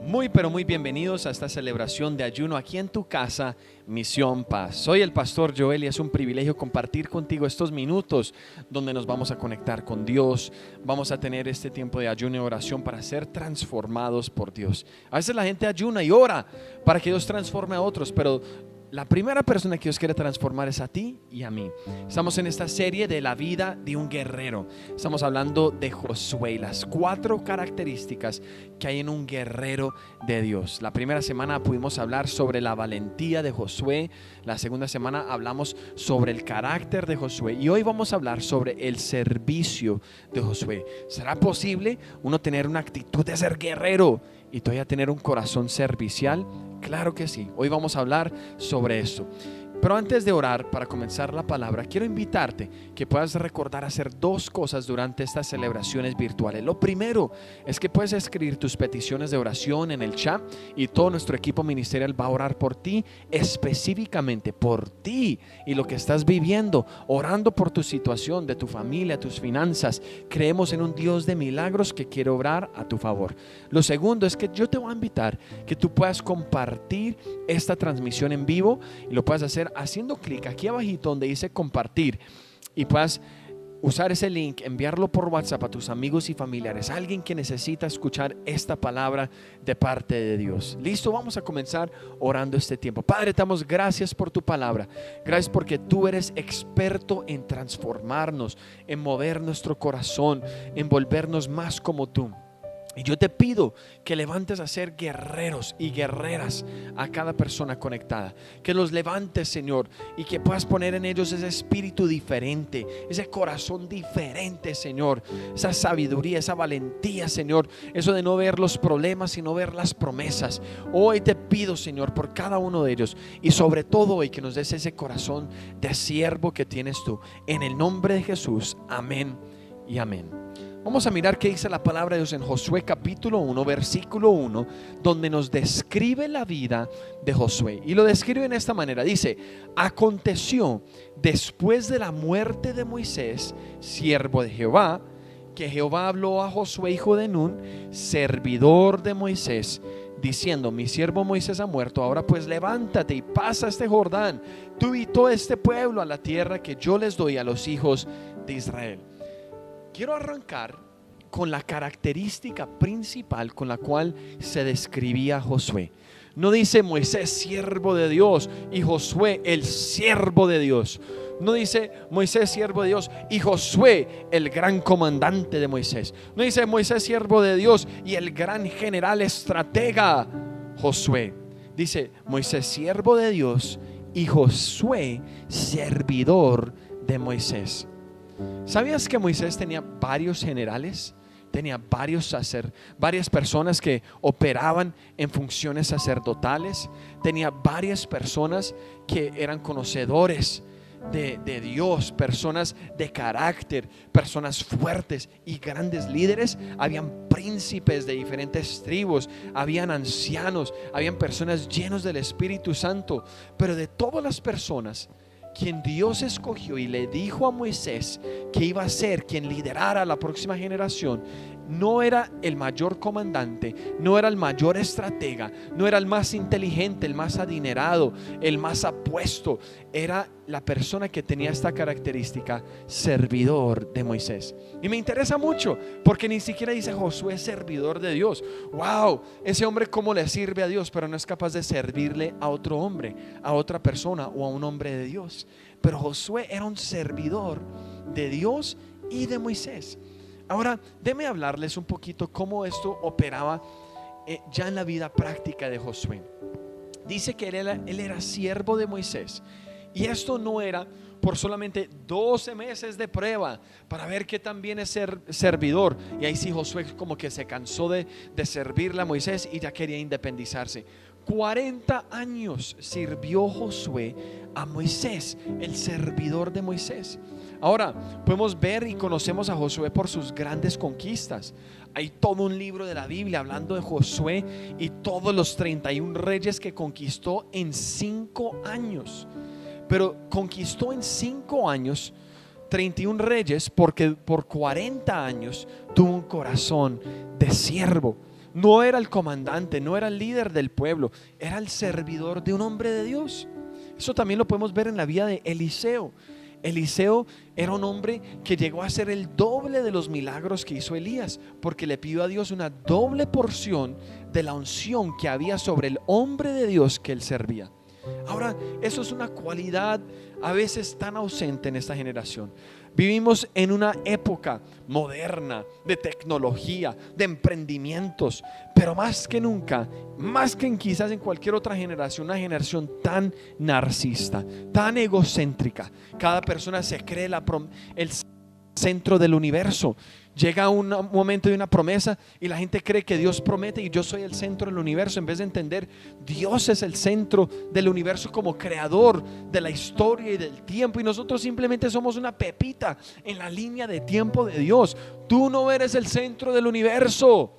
Muy pero muy bienvenidos a esta celebración de ayuno aquí en tu casa, Misión Paz. Soy el pastor Joel y es un privilegio compartir contigo estos minutos donde nos vamos a conectar con Dios. Vamos a tener este tiempo de ayuno y oración para ser transformados por Dios. A veces la gente ayuna y ora para que Dios transforme a otros, pero la primera persona que Dios quiere transformar es a ti y a mí. Estamos en esta serie de la vida de un guerrero. Estamos hablando de Josué y las 4 características que hay en un guerrero de Dios. La primera semana pudimos hablar sobre la valentía de Josué. La segunda semana hablamos sobre el carácter de Josué. Y hoy vamos a hablar sobre el servicio de Josué. ¿Será posible uno tener una actitud de ser guerrero y todavía tener un corazón servicial? Claro que sí. Hoy vamos a hablar sobre esto. Pero antes de orar, para comenzar la palabra, quiero invitarte que puedas recordar hacer 2 cosas durante estas celebraciones virtuales. Lo primero es que puedes escribir tus peticiones de oración en el chat y todo nuestro equipo ministerial va a orar por ti, específicamente por ti y lo que estás viviendo, orando por tu situación, de tu familia, tus finanzas. Creemos en un Dios de milagros que quiere obrar a tu favor. Lo segundo es que yo te voy a invitar que tú puedas compartir esta transmisión en vivo y lo puedas hacer haciendo clic aquí abajito donde dice compartir y puedas usar ese link, enviarlo por WhatsApp a tus amigos y familiares, alguien que necesita escuchar esta palabra de parte de Dios. Listo, vamos a comenzar orando este tiempo. Padre, te damos gracias por tu palabra. Gracias porque tú eres experto en transformarnos, en mover nuestro corazón, en volvernos más como tú. Y yo te pido que levantes a ser guerreros y guerreras a cada persona conectada. Que los levantes, Señor, y que puedas poner en ellos ese espíritu diferente, ese corazón diferente, Señor. Esa sabiduría, esa valentía, Señor. Eso de no ver los problemas, sino ver las promesas. Hoy te pido, Señor, por cada uno de ellos. Y sobre todo hoy que nos des ese corazón de siervo que tienes tú. En el nombre de Jesús, amén y amén. Vamos a mirar qué dice la palabra de Dios en Josué capítulo 1, versículo 1, donde nos describe la vida de Josué. Y lo describe en esta manera. Dice: aconteció después de la muerte de Moisés, siervo de Jehová, que Jehová habló a Josué, hijo de Nun, servidor de Moisés, diciendo: mi siervo Moisés ha muerto, ahora pues levántate y pasa este Jordán, tú y todo este pueblo, a la tierra que yo les doy a los hijos de Israel. Quiero arrancar con la característica principal con la cual se describía Josué. No dice Moisés siervo de Dios y Josué el siervo de Dios. No dice Moisés siervo de Dios y Josué el gran comandante de Moisés. No dice Moisés siervo de Dios y el gran general estratega Josué. Dice Moisés siervo de Dios y Josué servidor de Moisés. ¿Sabías que Moisés tenía varios generales? Tenía varias personas que operaban en funciones sacerdotales. Tenía varias personas que eran conocedores de Dios, personas de carácter, personas fuertes y grandes líderes. Habían príncipes de diferentes tribus, habían ancianos, habían personas llenas del Espíritu Santo. Pero de todas las personas, quien Dios escogió y le dijo a Moisés que iba a ser quien liderara a la próxima generación, no era el mayor comandante, no era el mayor estratega, no era el más inteligente, el más adinerado, el más apuesto. Era la persona que tenía esta característica: servidor de Moisés. Y me interesa mucho porque ni siquiera dice Josué servidor de Dios. Wow, ese hombre cómo le sirve a Dios, pero no es capaz de servirle a otro hombre, a otra persona o a un hombre de Dios. Pero Josué era un servidor de Dios y de Moisés. Ahora, déjenme hablarles un poquito cómo esto operaba ya en la vida práctica de Josué. Dice que él era siervo de Moisés. Y esto no era por solamente 12 meses de prueba para ver qué tan bien es ser servidor. Y ahí sí Josué como que se cansó de servirle a Moisés y ya quería independizarse. 40 años sirvió Josué a Moisés, el servidor de Moisés. Ahora podemos ver y conocemos a Josué por sus grandes conquistas. Hay todo un libro de la Biblia hablando de Josué y todos los 31 reyes que conquistó en 5 años. Pero conquistó en 5 años 31 reyes porque por 40 años tuvo un corazón de siervo. no era el comandante, no era el líder del pueblo, era el servidor de un hombre de Dios. Eso también lo podemos ver en la vida de Eliseo. Eliseo era un hombre que llegó a hacer el doble de los milagros que hizo Elías, porque le pidió a Dios una doble porción de la unción que había sobre el hombre de Dios que él servía. Ahora, eso es una cualidad a veces tan ausente en esta generación. Vivimos en una época moderna de tecnología, de emprendimientos, pero más que nunca, más que quizás en cualquier otra generación, una generación tan narcisista, tan egocéntrica. Cada persona se cree el centro del universo. Llega un momento de una promesa y la gente cree que Dios promete y yo soy el centro del universo, en vez de entender Dios es el centro del universo como creador de la historia y del tiempo, y nosotros simplemente somos una pepita en la línea de tiempo de Dios. Tú no eres el centro del universo.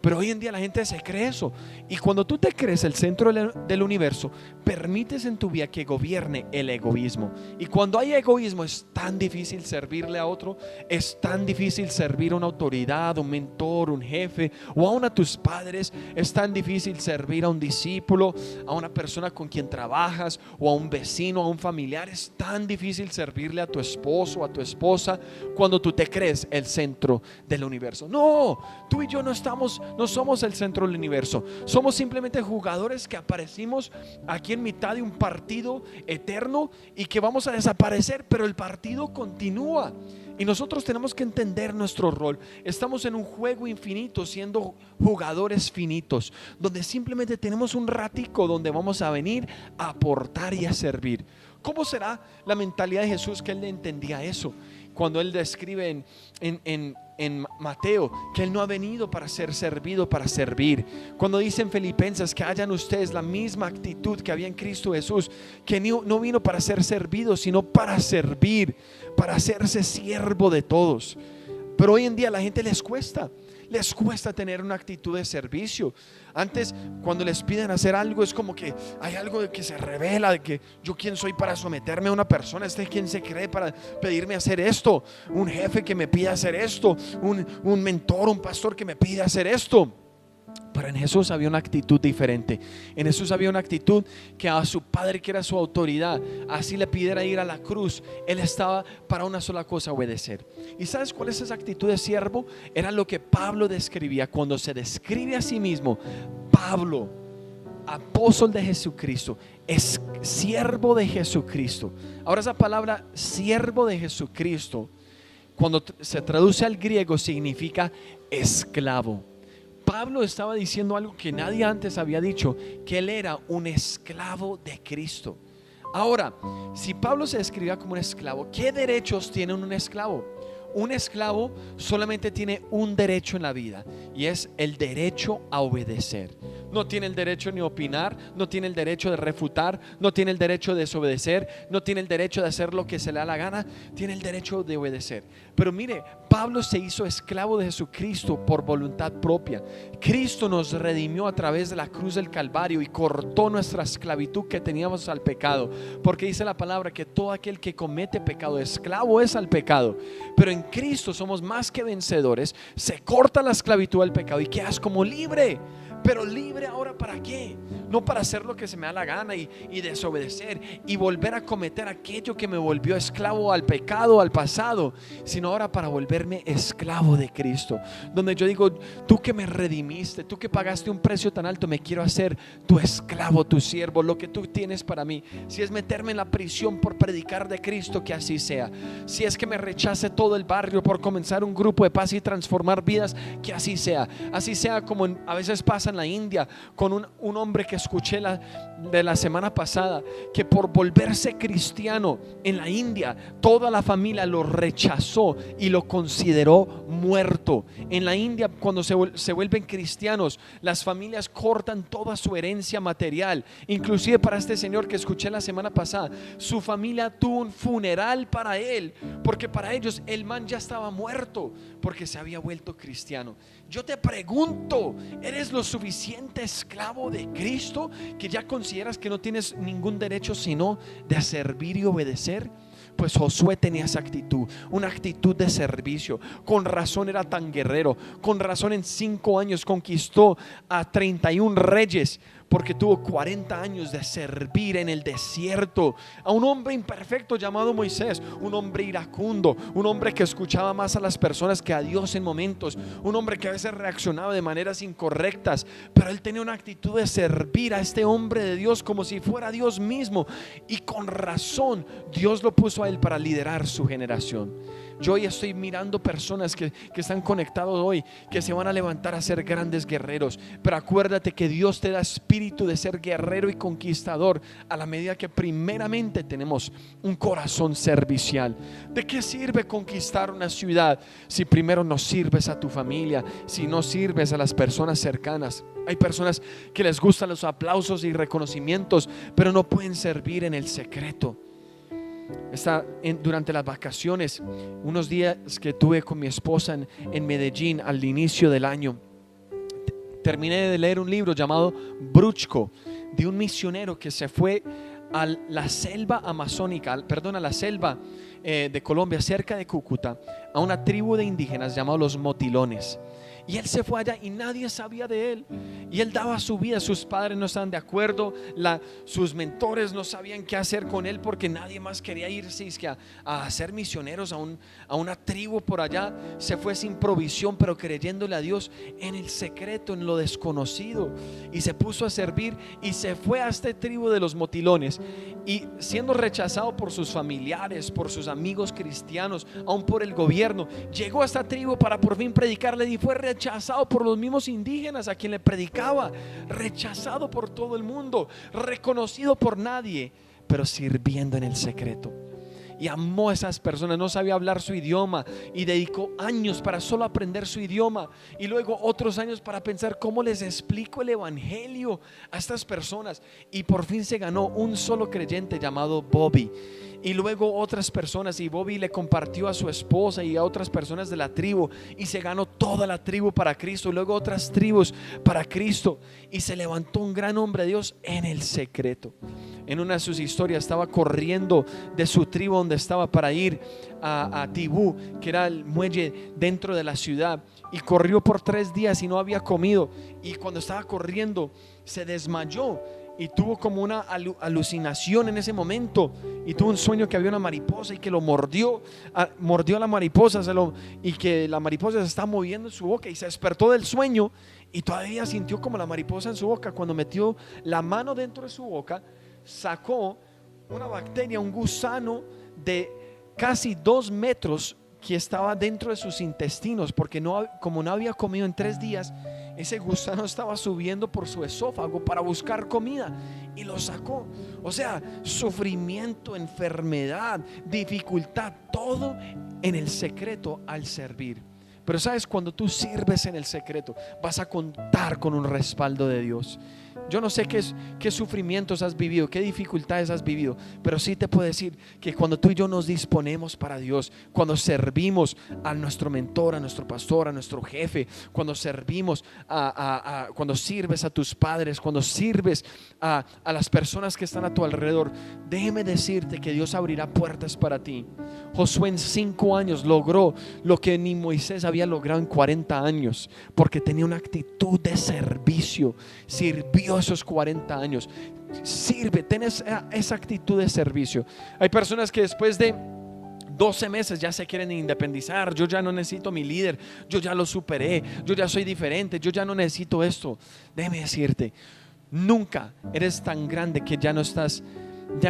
Pero hoy en día la gente se cree eso. Y cuando tú te crees el centro del universo, permites en tu vida que gobierne el egoísmo. Y cuando hay egoísmo es tan difícil servirle a otro. Es tan difícil servir a una autoridad, un mentor, un jefe, o aún a tus padres. Es tan difícil servir a un discípulo, a una persona con quien trabajas, o a un vecino, a un familiar. Es tan difícil servirle a tu esposo, a tu esposa, cuando tú te crees el centro del universo. No, tú y yo no somos el centro del universo. Somos simplemente jugadores que aparecimos aquí en mitad de un partido eterno y que vamos a desaparecer, pero el partido continúa. Y nosotros tenemos que entender nuestro rol. Estamos en un juego infinito, siendo jugadores finitos, donde simplemente tenemos un ratico donde vamos a venir a aportar y a servir. ¿Cómo será la mentalidad de Jesús que él entendía eso? Cuando él describe en Mateo que él no ha venido para ser servido, para servir. Cuando dice en Filipenses que hayan ustedes la misma actitud que había en Cristo Jesús, que no vino para ser servido, sino para servir, para hacerse siervo de todos. Pero hoy en día a la gente les cuesta tener una actitud de servicio. Antes, cuando les piden hacer algo, es como que hay algo que se revela, de que yo quién soy para someterme a una persona, quién se cree para pedirme hacer esto, un jefe que me pide hacer esto, un mentor, un pastor que me pide hacer esto. Pero en Jesús había una actitud diferente. En Jesús había una actitud que a su Padre, que era su autoridad, así le pidiera ir a la cruz, él estaba para una sola cosa: obedecer. ¿Y sabes cuál es esa actitud de siervo? Era lo que Pablo describía cuando se describe a sí mismo. Pablo, apóstol de Jesucristo, es siervo de Jesucristo. Ahora, esa palabra siervo de Jesucristo, cuando se traduce al griego, significa esclavo. Pablo estaba diciendo algo que nadie antes había dicho, que él era un esclavo de Cristo. Ahora, si Pablo se describía como un esclavo, ¿qué derechos tiene un esclavo? Un esclavo solamente tiene un derecho en la vida, y es el derecho a obedecer. No tiene el derecho ni a opinar, no tiene el derecho de refutar, no tiene el derecho de desobedecer, no tiene el derecho de hacer lo que se le da la gana, tiene el derecho de obedecer. Pero mire, Pablo se hizo esclavo de Jesucristo por voluntad propia. Cristo nos redimió a través de la cruz del Calvario y cortó nuestra esclavitud que teníamos al pecado, porque dice la palabra que todo aquel que comete pecado, esclavo es al pecado. Pero en Cristo somos más que vencedores. Se corta la esclavitud al pecado y quedas como libre. Pero libre ahora, ¿para qué? No para hacer lo que se me da la gana y desobedecer y volver a cometer aquello que me volvió esclavo al pecado, al pasado, sino ahora para volverme esclavo de Cristo, donde yo digo: tú que me redimiste, tú que pagaste un precio tan alto, me quiero hacer tu esclavo, tu siervo, lo que tú tienes para mí. Si es meterme en la prisión por predicar de Cristo, que así sea. Si es que me rechace todo el barrio por comenzar un grupo de paz y transformar vidas, que así sea. Así sea como a veces pasa en la India con un hombre que escuché de la semana pasada, que por volverse cristiano en la India, toda la familia lo rechazó y lo consideró muerto. En la India, cuando se vuelven cristianos, las familias cortan toda su herencia material. Inclusive para este señor que escuché la semana pasada, su familia tuvo un funeral para él, porque para ellos el man ya estaba muerto, porque se había vuelto cristiano. Yo te pregunto, ¿eres lo suficiente esclavo de Cristo que ya consideras que no tienes ningún derecho sino de servir y obedecer? Pues Josué tenía esa actitud, una actitud de servicio. Con razón era tan guerrero, con razón en 5 años conquistó a 31 reyes, porque tuvo 40 años de servir en el desierto a un hombre imperfecto llamado Moisés, un hombre iracundo, un hombre que escuchaba más a las personas que a Dios en momentos, un hombre que a veces reaccionaba de maneras incorrectas, pero él tenía una actitud de servir a este hombre de Dios como si fuera Dios mismo, y con razón Dios lo puso a él para liderar su generación. Yo hoy estoy mirando personas que están conectados hoy, que se van a levantar a ser grandes guerreros. Pero acuérdate que Dios te da espíritu de ser guerrero y conquistador a la medida que primeramente tenemos un corazón servicial. ¿De qué sirve conquistar una ciudad si primero no sirves a tu familia, si no sirves a las personas cercanas? Hay personas que les gustan los aplausos y reconocimientos, pero no pueden servir en el secreto. Durante las vacaciones, unos días que tuve con mi esposa en Medellín al inicio del año, terminé de leer un libro llamado Bruchko, de un misionero que se fue a la selva amazónica, a la selva de Colombia, cerca de Cúcuta, a una tribu de indígenas llamados los Motilones. Y él se fue allá y nadie sabía de él. Y él daba su vida, sus padres no estaban de acuerdo, sus mentores no sabían qué hacer con él, porque nadie más quería irse a ser misioneros a una tribu por allá. Se fue sin provisión, pero creyéndole a Dios en el secreto, en lo desconocido. Y se puso a servir y se fue a esta tribu de los Motilones. Y siendo rechazado por sus familiares, por sus amigos cristianos, aún por el gobierno, llegó a esta tribu para por fin predicarle, y fue rechazado por los mismos indígenas a quien le predicaba, rechazado por todo el mundo, reconocido por nadie, pero sirviendo en el secreto. Y amó a esas personas, no sabía hablar su idioma y dedicó años para solo aprender su idioma, y luego otros años para pensar cómo les explico el evangelio a estas personas, y por fin se ganó un solo creyente llamado Bobby. Y luego otras personas, y Bobby le compartió a su esposa y a otras personas de la tribu, y se ganó toda la tribu para Cristo, y luego otras tribus para Cristo, y se levantó un gran hombre de Dios en el secreto. En una de sus historias estaba corriendo de su tribu donde estaba para ir a Tibú, que era el muelle dentro de la ciudad, y corrió por 3 días y no había comido, y cuando estaba corriendo se desmayó y tuvo como una alucinación en ese momento, y tuvo un sueño que había una mariposa y que lo mordió a la mariposa, y que la mariposa se estaba moviendo en su boca, y se despertó del sueño y todavía sintió como la mariposa en su boca. Cuando metió la mano dentro de su boca, sacó una bacteria, un gusano de casi 2 metros que estaba dentro de sus intestinos, porque como no había comido en 3 días, ese gusano estaba subiendo por su esófago para buscar comida, y lo sacó. O sea, sufrimiento, enfermedad, dificultad, todo en el secreto al servir. Pero sabes, cuando tú sirves en el secreto, vas a contar con un respaldo de Dios. Yo no sé qué sufrimientos has vivido, qué dificultades has vivido, pero sí te puedo decir que cuando tú y yo nos disponemos para Dios, cuando servimos a nuestro mentor, a nuestro pastor, a nuestro jefe, cuando servimos cuando sirves a tus padres, cuando sirves a las personas que están a tu alrededor, déjeme decirte que Dios abrirá puertas para ti. Josué en 5 años logró lo que ni Moisés había logrado en 40 años, porque tenía una actitud de servicio. Sirvió esos 40 años. Sirve, ten esa actitud de servicio. Hay personas que después de 12 meses ya se quieren independizar. Yo ya no necesito mi líder, yo ya lo superé, yo ya soy diferente, yo ya no necesito esto. Déjame decirte, nunca eres tan grande que ya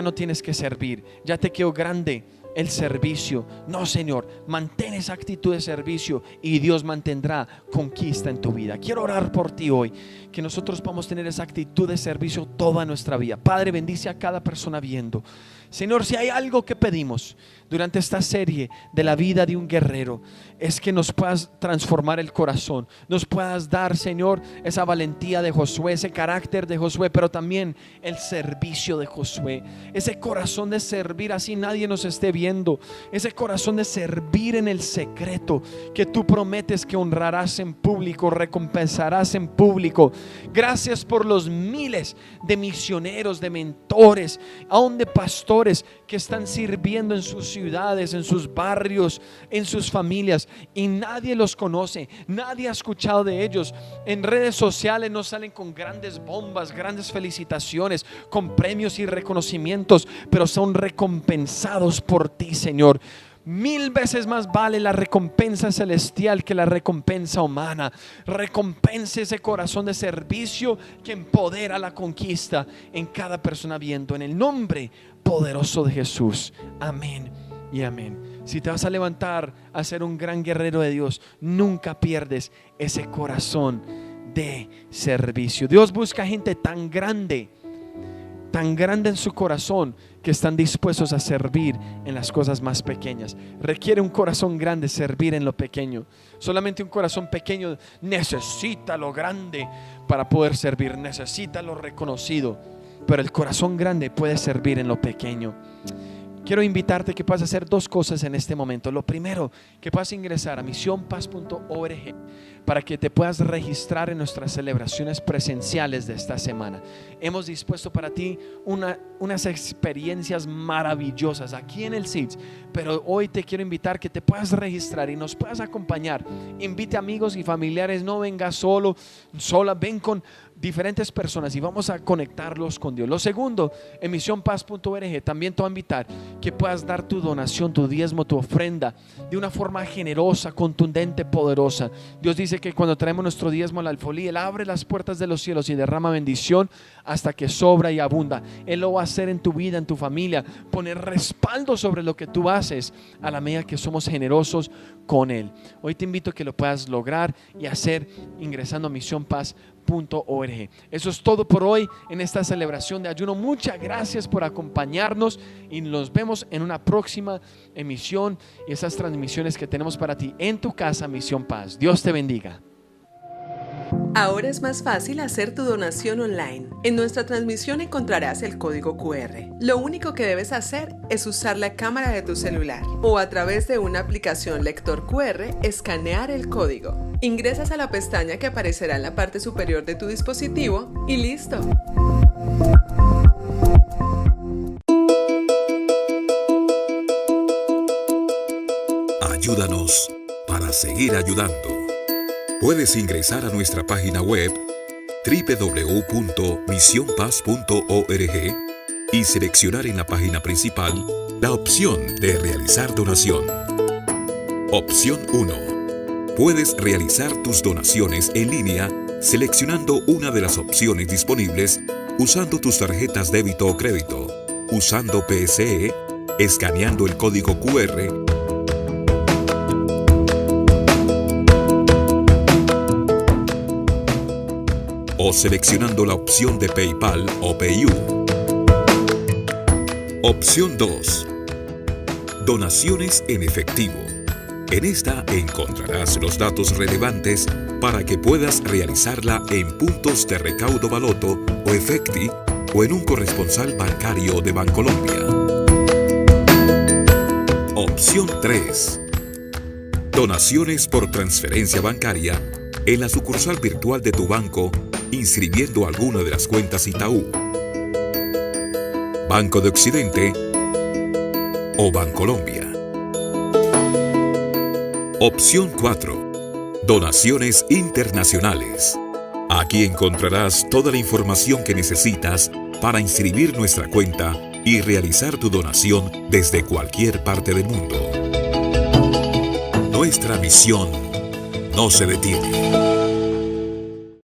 no tienes que servir. Ya te quedó grande el servicio. No, Señor, mantén esa actitud de servicio y Dios mantendrá conquista en tu vida. Quiero orar por ti hoy, que nosotros podamos tener esa actitud de servicio toda nuestra vida. Padre, bendice a cada persona viendo. Señor, si hay algo que pedimos durante esta serie de la vida de un guerrero, es que nos puedas transformar el corazón, nos puedas dar, Señor, esa valentía de Josué, ese carácter de Josué, pero también el servicio de Josué, ese corazón de servir así nadie nos esté viendo, sirviendo, ese corazón de servir en el secreto, que tú prometes que honrarás en público, recompensarás en público. Gracias por los miles de misioneros, de mentores, aún de pastores que están sirviendo en sus ciudades, en sus barrios, en sus familias, y nadie los conoce, nadie ha escuchado de ellos. En redes sociales no salen con grandes bombas, grandes felicitaciones, con premios y reconocimientos, pero son recompensados por ti, Señor. 1000 veces más vale la recompensa celestial que la recompensa humana. Recompensa ese corazón de servicio que empodera la conquista en cada persona viendo, en el nombre poderoso de Jesús. Amén y amén. Si te vas a levantar a ser un gran guerrero de Dios, nunca pierdes ese corazón de servicio. Dios busca gente tan grande en su corazón, que están dispuestos a servir en las cosas más pequeñas. Requiere un corazón grande servir en lo pequeño. Solamente un corazón pequeño necesita lo grande para poder servir, necesita lo reconocido, pero el corazón grande puede servir en lo pequeño. Quiero invitarte que puedas hacer 2 cosas en este momento. Lo primero, que puedas ingresar a misionpaz.org para que te puedas registrar en nuestras celebraciones presenciales de esta semana. Hemos dispuesto para ti unas experiencias maravillosas aquí en el SIDS, pero hoy te quiero invitar que te puedas registrar y nos puedas acompañar. Invite amigos y familiares, no vengas sola, ven con diferentes personas y vamos a conectarlos con Dios. Lo segundo, en misionpaz.org también te voy a invitar que puedas dar tu donación, tu diezmo, tu ofrenda de una forma generosa, contundente, poderosa. Dios dice que cuando traemos nuestro diezmo al alfolí, Él abre las puertas de los cielos y derrama bendición hasta que sobra y abunda. Él lo va a hacer en tu vida, en tu familia, poner respaldo sobre lo que tú haces a la medida que somos generosos con Él. Hoy te invito a que lo puedas lograr y hacer ingresando a misionpaz.org. Eso es todo por hoy en esta celebración de ayuno. Muchas gracias por acompañarnos y nos vemos en una próxima emisión y esas transmisiones que tenemos para ti en tu casa, Misión Paz. Dios te bendiga. Ahora es más fácil hacer tu donación online. En nuestra transmisión encontrarás el código QR. Lo único que debes hacer es usar la cámara de tu celular o a través de una aplicación lector QR escanear el código. Ingresas a la pestaña que aparecerá en la parte superior de tu dispositivo y listo. Ayúdanos para seguir ayudando. Puedes ingresar a nuestra página web www.misionpaz.org y seleccionar en la página principal la opción de realizar donación. Opción 1. Puedes realizar tus donaciones en línea seleccionando una de las opciones disponibles usando tus tarjetas débito o crédito, usando PSE, escaneando el código QR o seleccionando la opción de PayPal o PayU. Opción 2. Donaciones en efectivo. En esta encontrarás los datos relevantes para que puedas realizarla en puntos de recaudo Baloto o Efecti o en un corresponsal bancario de Bancolombia. Opción 3. Donaciones por transferencia bancaria en la sucursal virtual de tu banco, inscribiendo alguna de las cuentas Itaú, Banco de Occidente o Bancolombia. Opción 4. Donaciones internacionales. Aquí encontrarás toda la información que necesitas para inscribir nuestra cuenta y realizar tu donación desde cualquier parte del mundo. Nuestra misión no se detiene.